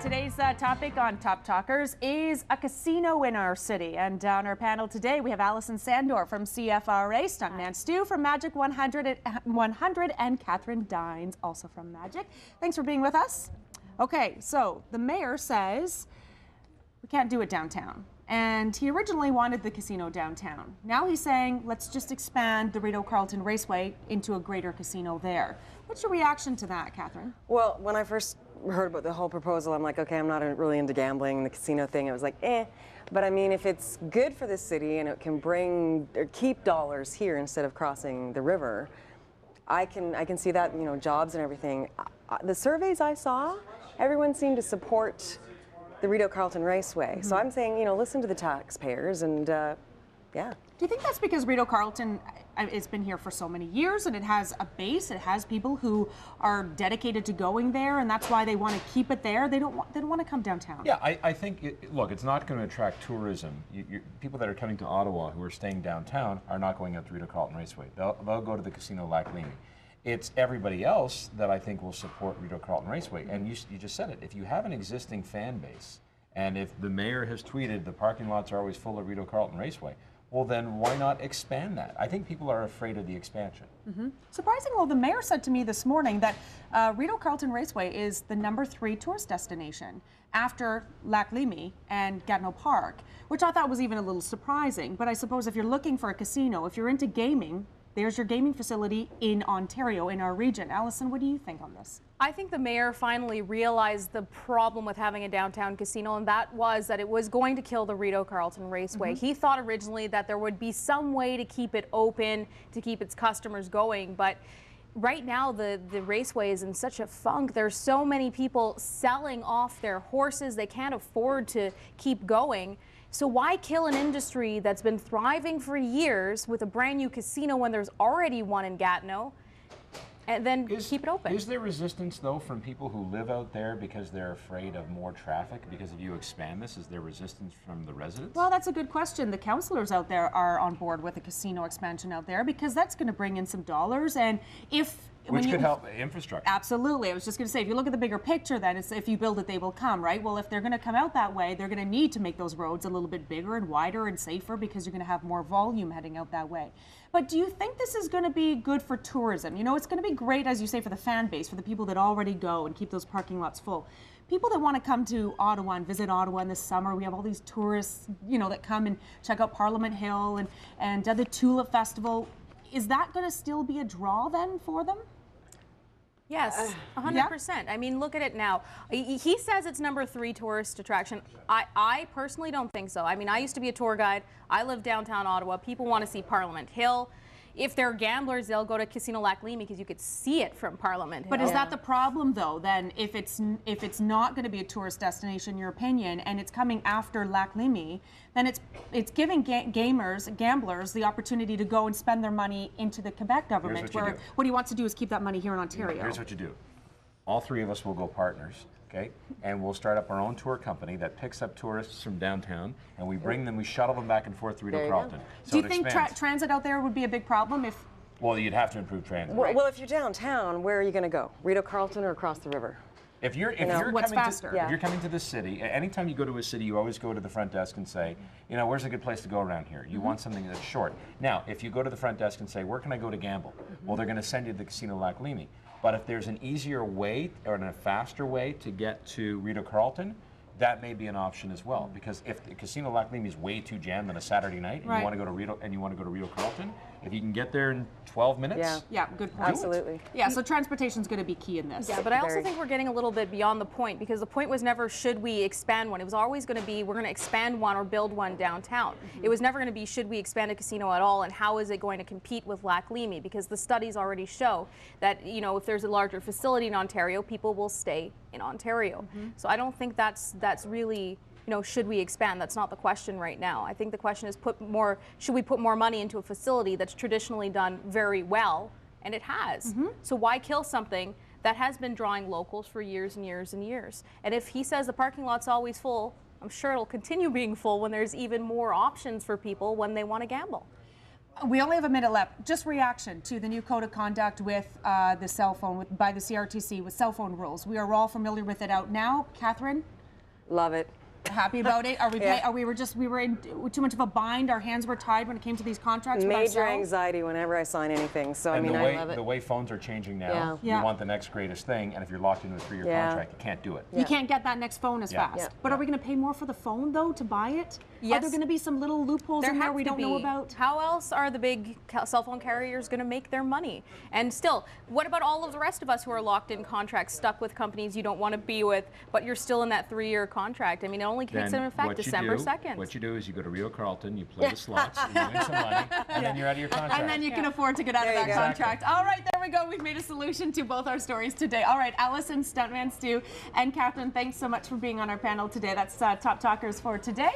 Today's topic on Top Talkers is a casino in our city. And on our panel today, we have Alison Sandor from CFRA, Stuntman Stu from Majic 100, and Katherine Dines, also from Majic. Thanks for being with us. Okay, so the mayor says we can't do it downtown. And he originally wanted the casino downtown. Now he's saying, let's just expand the Rideau-Carleton Raceway into a greater casino there. What's your reaction to that, Katherine? Well, when I first heard about the whole proposal, I'm like, okay, I'm not really into gambling, the casino thing. I was like, eh. But I mean, if it's good for the city and it can bring or keep dollars here instead of crossing the river, I can see that, you know, jobs and everything. The surveys I saw, everyone seemed to support the Rideau-Carleton Raceway. So I'm saying, you know, listen to the taxpayers and, yeah. Do you think that's because Rideau-Carleton has been here for so many years and it has a base, it has people who are dedicated to going there, and that's why they want to keep it there? They don't want to come downtown. Yeah, I think, look, it's not going to attract tourism. People that are coming to Ottawa who are staying downtown are not going out to Rideau-Carleton Raceway. They'll go to the Casino Lac Limi. It's everybody else that I think will support Rideau-Carleton Raceway. And you just said it. If you have an existing fan base, and if the mayor has tweeted the parking lots are always full of Rideau-Carleton Raceway, well then why not expand that? I think people are afraid of the expansion. Surprisingly, well, the mayor said to me this morning that Rideau-Carleton Raceway is the #3 tourist destination after Lac Limi and Gatineau Park, which I thought was even a little surprising. But I suppose if you're looking for a casino, if you're into gaming, there's your gaming facility in Ontario, in our region. Alison, what do you think on this? I think the mayor finally realized the problem with having a downtown casino, and that was that it was going to kill the Rideau-Carleton Raceway. He thought originally that there would be some way to keep it open, to keep its customers going, but right now the raceway is in such a funk. There's so many people selling off their horses, they can't afford to keep going. So why kill an industry that's been thriving for years with a brand new casino when there's already one in Gatineau, and then keep it open? Is there resistance, though, from people who live out there because they're afraid of more traffic? Because if you expand this, is there resistance from the residents? Well, that's a good question. The councillors out there are on board with a casino expansion out there because that's going to bring in some dollars, and which could help infrastructure. Absolutely. I was just going to say, if you look at the bigger picture, then it's if you build it, they will come, right? Well, if they're going to come out that way, they're going to need to make those roads a little bit bigger and wider and safer because you're going to have more volume heading out that way. But do you think this is going to be good for tourism? You know, it's going to be great, as you say, for the fan base, for the people that already go and keep those parking lots full. People that want to come to Ottawa and visit Ottawa in the summer, we have all these tourists, you know, that come and check out Parliament Hill and the Tulip Festival. Is that going to still be a draw then for them? Yes, 100%. I mean, look at it now. He says it's #3 tourist attraction. I personally don't think so. I mean, I used to be a tour guide. I live downtown Ottawa. People want to see Parliament Hill. If they're gamblers, they'll go to Casino Lac Limi because you could see it from Parliament Hill. But is that the problem, though, then, if it's not going to be a tourist destination, in your opinion, and it's coming after Lac Limi, then it's giving gamblers the opportunity to go and spend their money into the Quebec government, where what he wants to do is keep that money here in Ontario. Here's what you do. All three of us will go partners, okay? And we'll start up our own tour company that picks up tourists from downtown, and we bring them, we shuttle them back and forth to Rideau-Carleton. So do you think transit out there would be a big problem if? Well, you'd have to improve transit. Well, if you're downtown, where are you going to go? Rideau-Carleton or across the river? If you're coming to the city, anytime you go to a city, you always go to the front desk and say, you know, where's a good place to go around here? You want something that's short. Now, if you go to the front desk and say, where can I go to gamble? Well, they're going to send you to the Casino Lac Limi. But if there's an easier way or a faster way to get to Rideau-Carleton, that may be an option as well. Because if the Casino Lac Limi is way too jammed on a Saturday night, and you want to go to Rideau-Carleton, if you can get there in 12 minutes, yeah, good point. Absolutely. Yeah, so transportation's going to be key in this. Yeah, but I also think we're getting a little bit beyond the point, because the point was never should we expand one. It was always going to be we're going to expand one or build one downtown. It was never going to be should we expand a casino at all, and how is it going to compete with Lac Limi, because the studies already show that, you know, if there's a larger facility in Ontario, people will stay in Ontario. So I don't think that's really, you know, should we expand? That's not the question right now. I think the question is should we put more money into a facility that's traditionally done very well, and it has. So why kill something that has been drawing locals for years and years and years? And if he says the parking lot's always full, I'm sure it'll continue being full when there's even more options for people when they want to gamble. We only have a minute left. Just reaction to the new code of conduct with the cell phone, by the CRTC, with cell phone rules. We are all familiar with it out now. Katherine, Love it. Happy about it? Are we? We were in too much of a bind. Our hands were tied when it came to these contracts. Major anxiety whenever I sign anything. So and I mean, I love it. The way phones are changing now, you want the next greatest thing, and if you're locked into a 3-year contract, you can't do it. You can't get that next phone as fast. But are we going to pay more for the phone though to buy it? Yes. Are there going to be some little loopholes in there we don't know about? How else are the big cell phone carriers going to make their money? And still, what about all of the rest of us who are locked in contracts, stuck with companies you don't want to be with, but you're still in that 3-year contract? I mean, it only takes in effect December 2nd. What you do is you go to Rio Carlton, you play the slots, you win some money, and then you're out of your contract. And then you can afford to get out of that contract. All right, there we go. We've made a solution to both our stories today. All right, Alison, Stuntman Stu, and Katherine, thanks so much for being on our panel today. That's Top Talkers for today.